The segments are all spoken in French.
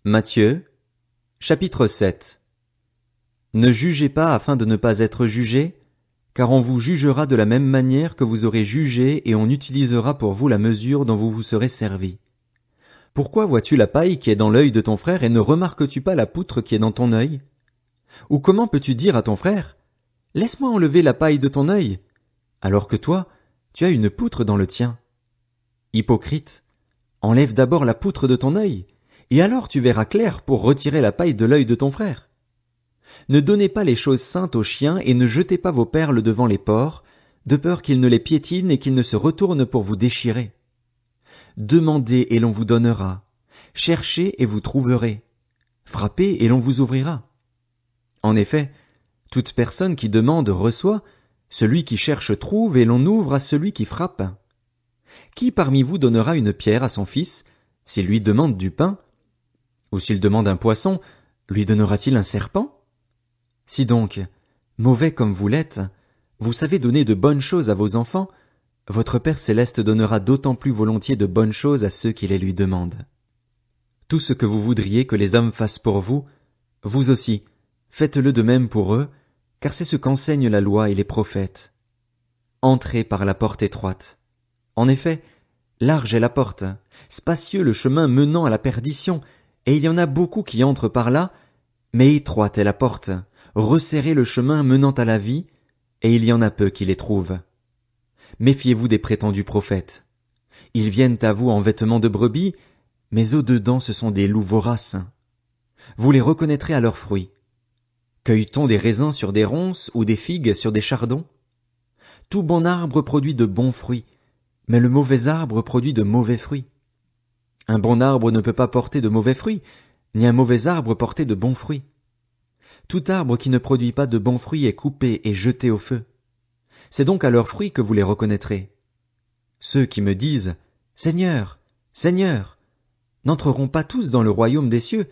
Matthieu, chapitre 7. Ne jugez pas afin de ne pas être jugés, car on vous jugera de la même manière que vous aurez jugé et on utilisera pour vous la mesure dont vous vous serez servi. Pourquoi vois-tu la paille qui est dans l'œil de ton frère et ne remarques-tu pas la poutre qui est dans ton œil? Ou comment peux-tu dire à ton frère, « Laisse-moi enlever la paille de ton œil », alors que toi, tu as une poutre dans le tien? Hypocrite, enlève d'abord la poutre de ton œil, et alors tu verras clair pour retirer la paille de l'œil de ton frère. Ne donnez pas les choses saintes aux chiens et ne jetez pas vos perles devant les porcs, de peur qu'ils ne les piétinent et qu'ils ne se retournent pour vous déchirer. Demandez et l'on vous donnera. Cherchez et vous trouverez. Frappez et l'on vous ouvrira. En effet, toute personne qui demande reçoit, celui qui cherche trouve et l'on ouvre à celui qui frappe. Qui parmi vous donnera une pierre à son fils, s'il lui demande du pain? Ou s'il demande un poisson, lui donnera-t-il un serpent? Si donc, mauvais comme vous l'êtes, vous savez donner de bonnes choses à vos enfants, votre Père céleste donnera d'autant plus volontiers de bonnes choses à ceux qui les lui demandent. Tout ce que vous voudriez que les hommes fassent pour vous, vous aussi, faites-le de même pour eux, car c'est ce qu'enseignent la loi et les prophètes. Entrez par la porte étroite. En effet, large est la porte, spacieux le chemin menant à la perdition, et il y en a beaucoup qui entrent par là, mais étroite est la porte, resserré le chemin menant à la vie, et il y en a peu qui les trouvent. Méfiez-vous des prétendus prophètes. Ils viennent à vous en vêtements de brebis, mais au-dedans ce sont des loups voraces. Vous les reconnaîtrez à leurs fruits. Cueille-t-on des raisins sur des ronces ou des figues sur des chardons? Tout bon arbre produit de bons fruits, mais le mauvais arbre produit de mauvais fruits. Un bon arbre ne peut pas porter de mauvais fruits, ni un mauvais arbre porter de bons fruits. Tout arbre qui ne produit pas de bons fruits est coupé et jeté au feu. C'est donc à leurs fruits que vous les reconnaîtrez. Ceux qui me disent « Seigneur, Seigneur », n'entreront pas tous dans le royaume des cieux,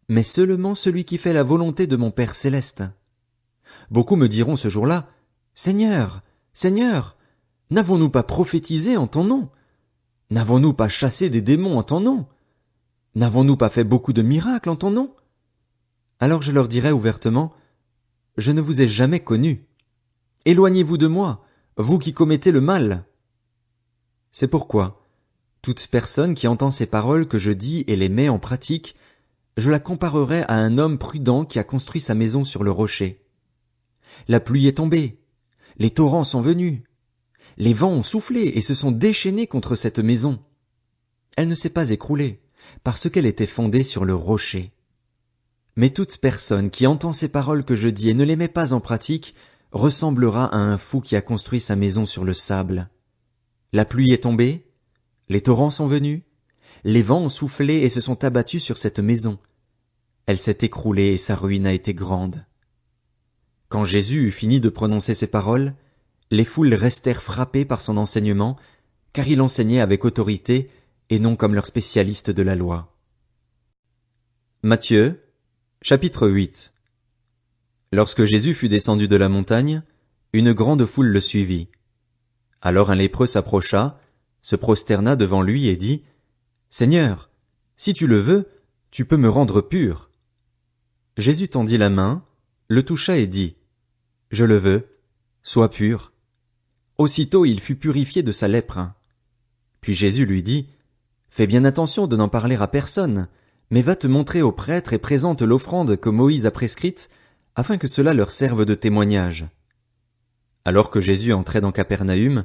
mais seulement celui qui fait la volonté de mon Père céleste. Beaucoup me diront ce jour-là « Seigneur, Seigneur, n'avons-nous pas prophétisé en ton nom? N'avons-nous pas chassé des démons en ton nom? N'avons-nous pas fait beaucoup de miracles en ton nom? » Alors je leur dirai ouvertement, « Je ne vous ai jamais connus. Éloignez-vous de moi, vous qui commettez le mal. » C'est pourquoi, toute personne qui entend ces paroles que je dis et les met en pratique, je la comparerai à un homme prudent qui a construit sa maison sur le rocher. La pluie est tombée, les torrents sont venus, les vents ont soufflé et se sont déchaînés contre cette maison. Elle ne s'est pas écroulée, parce qu'elle était fondée sur le rocher. Mais toute personne qui entend ces paroles que je dis et ne les met pas en pratique, ressemblera à un fou qui a construit sa maison sur le sable. La pluie est tombée, les torrents sont venus, les vents ont soufflé et se sont abattus sur cette maison. Elle s'est écroulée et sa ruine a été grande. Quand Jésus eut fini de prononcer ces paroles, les foules restèrent frappées par son enseignement, car il enseignait avec autorité et non comme leur spécialiste de la loi. Matthieu, chapitre 8. Lorsque Jésus fut descendu de la montagne, une grande foule le suivit. Alors un lépreux s'approcha, se prosterna devant lui et dit, « Seigneur, si tu le veux, tu peux me rendre pur. » Jésus tendit la main, le toucha et dit, « Je le veux, sois pur. » Aussitôt il fut purifié de sa lèpre. Puis Jésus lui dit, « Fais bien attention de n'en parler à personne, mais va te montrer aux prêtres et présente l'offrande que Moïse a prescrite, afin que cela leur serve de témoignage. » Alors que Jésus entrait dans Capernaüm,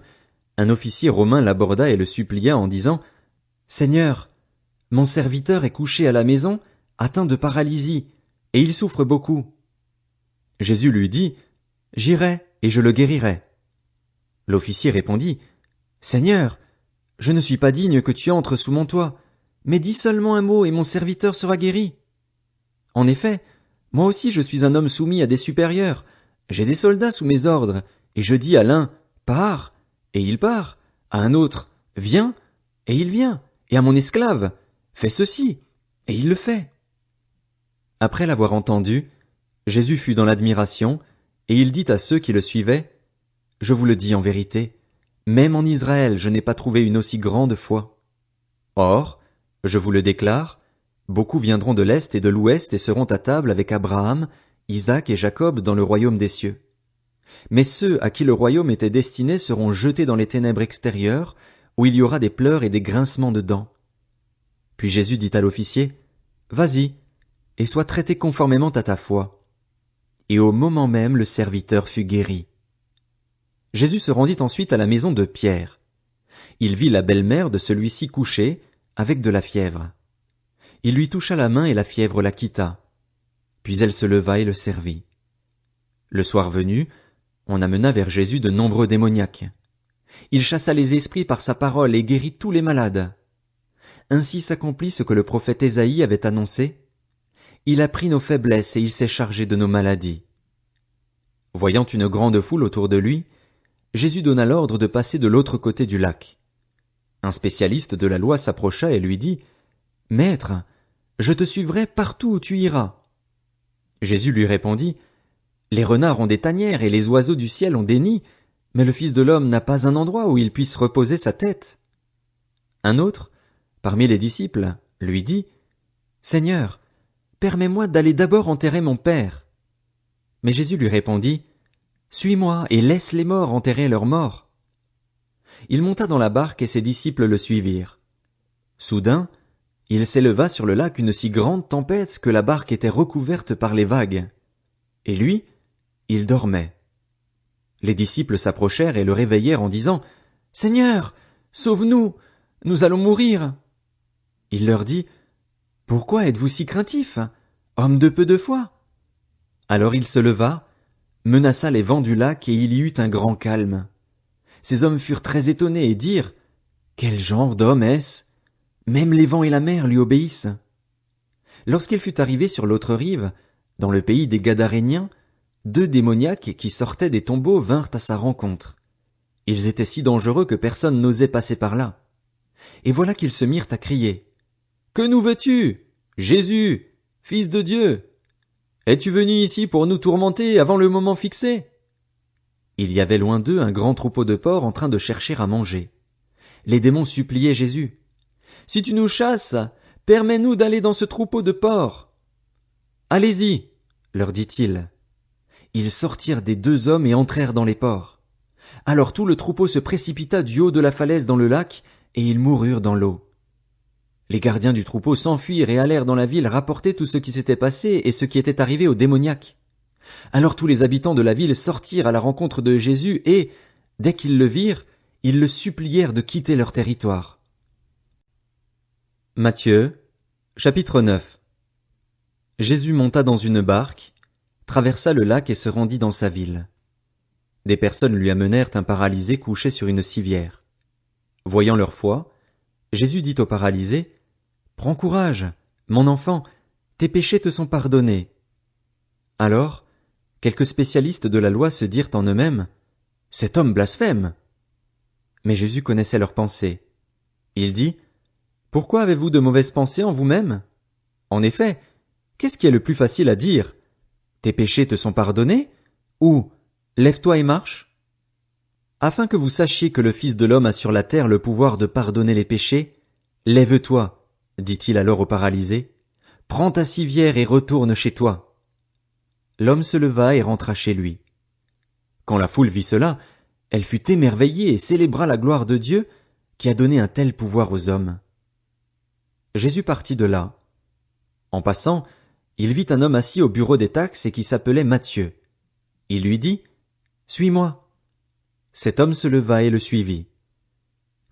un officier romain l'aborda et le supplia en disant, « Seigneur, mon serviteur est couché à la maison, atteint de paralysie, et il souffre beaucoup. » Jésus lui dit, « J'irai et je le guérirai. » L'officier répondit, « Seigneur, je ne suis pas digne que tu entres sous mon toit, mais dis seulement un mot et mon serviteur sera guéri. En effet, moi aussi je suis un homme soumis à des supérieurs, j'ai des soldats sous mes ordres, et je dis à l'un, pars, et il part, à un autre, viens, et il vient, et à mon esclave, fais ceci, et il le fait. » Après l'avoir entendu, Jésus fut dans l'admiration, et il dit à ceux qui le suivaient, « Je vous le dis en vérité, même en Israël je n'ai pas trouvé une aussi grande foi. Or, je vous le déclare, Beaucoup viendront de l'Est et de l'Ouest et seront à table avec Abraham, Isaac et Jacob dans le royaume des cieux. Mais ceux à qui le royaume était destiné seront jetés dans les ténèbres extérieures, où il y aura des pleurs et des grincements de dents. Puis Jésus dit à l'officier, « Vas-y, et sois traité conformément à ta foi. » Et au moment même le serviteur fut guéri. Jésus se rendit ensuite à la maison de Pierre. Il vit la belle-mère de celui-ci couchée, avec de la fièvre. Il lui toucha la main et la fièvre la quitta. Puis elle se leva et le servit. Le soir venu, on amena vers Jésus de nombreux démoniaques. Il chassa les esprits par sa parole et guérit tous les malades. Ainsi s'accomplit ce que le prophète Ésaïe avait annoncé. Il a pris nos faiblesses et il s'est chargé de nos maladies. Voyant une grande foule autour de lui, Jésus donna l'ordre de passer de l'autre côté du lac. Un spécialiste de la loi s'approcha et lui dit, « Maître, je te suivrai partout où tu iras. » Jésus lui répondit, « Les renards ont des tanières et les oiseaux du ciel ont des nids, mais le Fils de l'homme n'a pas un endroit où il puisse reposer sa tête. » Un autre, parmi les disciples, lui dit, « Seigneur, permets-moi d'aller d'abord enterrer mon père. » Mais Jésus lui répondit, « Suis-moi et laisse les morts enterrer leurs morts. » Il monta dans la barque et ses disciples le suivirent. Soudain, il s'éleva sur le lac une si grande tempête que la barque était recouverte par les vagues. Et lui, il dormait. Les disciples s'approchèrent et le réveillèrent en disant, « Seigneur, sauve-nous, nous allons mourir. » Il leur dit, « Pourquoi êtes-vous si craintifs, hommes de peu de foi ?» Alors il se leva, menaça les vents du lac et il y eut un grand calme. Ces hommes furent très étonnés et dirent, « Quel genre d'homme est-ce? Même les vents et la mer lui obéissent. » Lorsqu'il fut arrivé sur l'autre rive, dans le pays des Gadaréniens, 2 démoniaques qui sortaient des tombeaux vinrent à sa rencontre. Ils étaient si dangereux que personne n'osait passer par là. Et voilà qu'ils se mirent à crier, « Que nous veux-tu, Jésus, Fils de Dieu? Es-tu venu ici pour nous tourmenter avant le moment fixé? » Il y avait loin d'eux un grand troupeau de porcs en train de chercher à manger. Les démons suppliaient Jésus. « Si tu nous chasses, permets-nous d'aller dans ce troupeau de porcs. » « Allez-y, leur dit-il. Ils sortirent des 2 hommes et entrèrent dans les porcs. Alors tout le troupeau se précipita du haut de la falaise dans le lac, et ils moururent dans l'eau. Les gardiens du troupeau s'enfuirent et allèrent dans la ville rapporter tout ce qui s'était passé et ce qui était arrivé aux démoniaques. Alors tous les habitants de la ville sortirent à la rencontre de Jésus et, dès qu'ils le virent, ils le supplièrent de quitter leur territoire. Matthieu, chapitre 9. Jésus monta dans une barque, traversa le lac et se rendit dans sa ville. Des personnes lui amenèrent un paralysé couché sur une civière. Voyant leur foi, Jésus dit au paralysé, « Prends courage, mon enfant, tes péchés te sont pardonnés. » Alors, quelques spécialistes de la loi se dirent en eux-mêmes, « Cet homme blasphème. » Mais Jésus connaissait leurs pensées. Il dit, « Pourquoi avez-vous de mauvaises pensées en vous-même? En effet, qu'est-ce qui est le plus facile à dire? Tes péchés te sont pardonnés? Ou lève-toi et marche? Afin que vous sachiez que le Fils de l'homme a sur la terre le pouvoir de pardonner les péchés, lève-toi, dit-il alors au paralysé, prends ta civière et retourne chez toi. L'homme se leva et rentra chez lui. Quand la foule vit cela, elle fut émerveillée et célébra la gloire de Dieu qui a donné un tel pouvoir aux hommes. Jésus partit de là. En passant, il vit un homme assis au bureau des taxes et qui s'appelait Matthieu. Il lui dit, « Suis-moi. » Cet homme se leva et le suivit.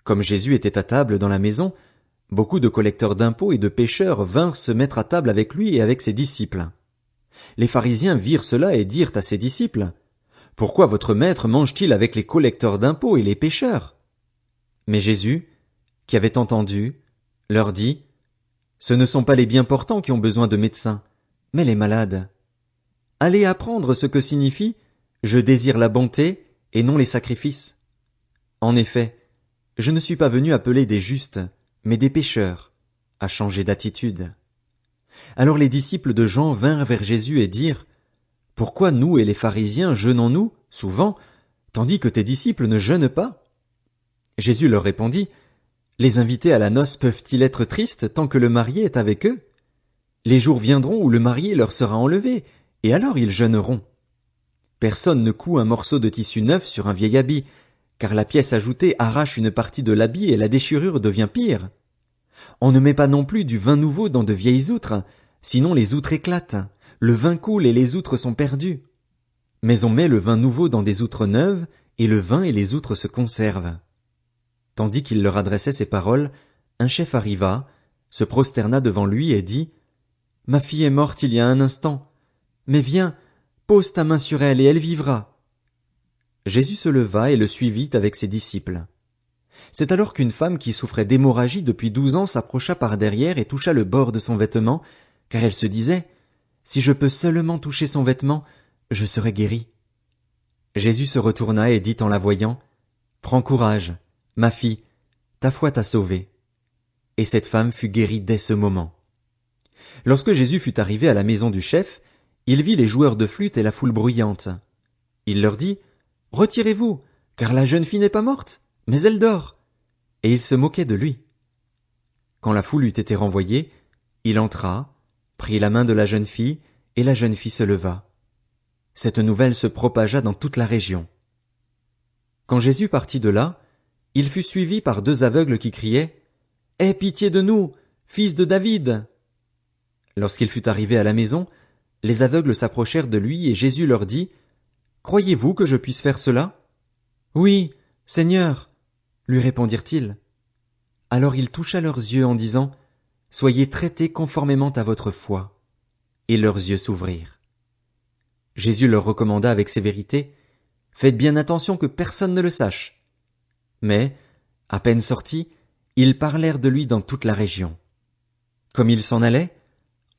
Comme Jésus était à table dans la maison, beaucoup de collecteurs d'impôts et de pécheurs vinrent se mettre à table avec lui et avec ses disciples. Les pharisiens virent cela et dirent à ses disciples, « Pourquoi votre maître mange-t-il avec les collecteurs d'impôts et les pécheurs? » Mais Jésus, qui avait entendu, leur dit, « Ce ne sont pas les bien portants qui ont besoin de médecins, mais les malades. Allez apprendre ce que signifie « Je désire la bonté » et non les sacrifices. En effet, je ne suis pas venu appeler des justes, mais des pécheurs, à changer d'attitude. » Alors les disciples de Jean vinrent vers Jésus et dirent, « Pourquoi nous et les pharisiens jeûnons-nous, souvent, tandis que tes disciples ne jeûnent pas? » Jésus leur répondit, « Les invités à la noce peuvent-ils être tristes tant que le marié est avec eux? Les jours viendront où le marié leur sera enlevé, et alors ils jeûneront. Personne ne coud un morceau de tissu neuf sur un vieil habit, car la pièce ajoutée arrache une partie de l'habit et la déchirure devient pire. On ne met pas non plus du vin nouveau dans de vieilles outres, sinon les outres éclatent, le vin coule et les outres sont perdues. Mais on met le vin nouveau dans des outres neuves, et le vin et les outres se conservent. Tandis qu'il leur adressait ces paroles, un chef arriva, se prosterna devant lui et dit, « Ma fille est morte il y a un instant, mais viens, pose ta main sur elle et elle vivra. » Jésus se leva et le suivit avec ses disciples. C'est alors qu'une femme qui souffrait d'hémorragie depuis 12 ans s'approcha par derrière et toucha le bord de son vêtement, car elle se disait, « Si je peux seulement toucher son vêtement, je serai guérie. » Jésus se retourna et dit en la voyant, « Prends courage, ma fille, ta foi t'a sauvée. » Et cette femme fut guérie dès ce moment. Lorsque Jésus fut arrivé à la maison du chef, il vit les joueurs de flûte et la foule bruyante. Il leur dit, « Retirez-vous, car la jeune fille n'est pas morte, mais elle dort. » Et il se moquait de lui. Quand la foule eut été renvoyée, il entra, prit la main de la jeune fille, et la jeune fille se leva. Cette nouvelle se propagea dans toute la région. Quand Jésus partit de là, il fut suivi par 2 aveugles qui criaient, « Aie pitié de nous, fils de David !» Lorsqu'il fut arrivé à la maison, les aveugles s'approchèrent de lui et Jésus leur dit, « Croyez-vous que je puisse faire cela ?»« Oui, Seigneur, » lui répondirent-ils. Alors il toucha leurs yeux en disant, « Soyez traités conformément à votre foi. » Et leurs yeux s'ouvrirent. Jésus leur recommanda avec sévérité, « Faites bien attention que personne ne le sache. » Mais, à peine sortis, ils parlèrent de lui dans toute la région. Comme il s'en allait,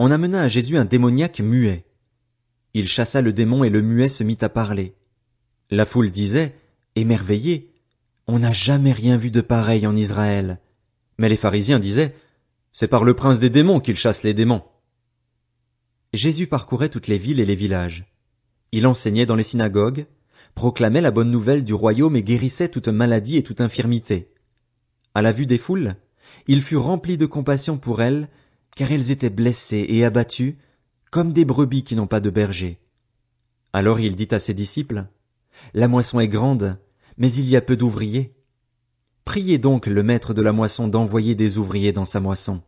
on amena à Jésus un démoniaque muet. Il chassa le démon et le muet se mit à parler. La foule disait, émerveillée, « On n'a jamais rien vu de pareil en Israël. » Mais les pharisiens disaient, « C'est par le prince des démons qu'il chasse les démons. » Jésus parcourait toutes les villes et les villages. Il enseignait dans les synagogues, proclamait la bonne nouvelle du royaume et guérissait toute maladie et toute infirmité. À la vue des foules, il fut rempli de compassion pour elles, car elles étaient blessées et abattues, comme des brebis qui n'ont pas de berger. Alors il dit à ses disciples, « La moisson est grande, mais il y a peu d'ouvriers. Priez donc le maître de la moisson d'envoyer des ouvriers dans sa moisson. »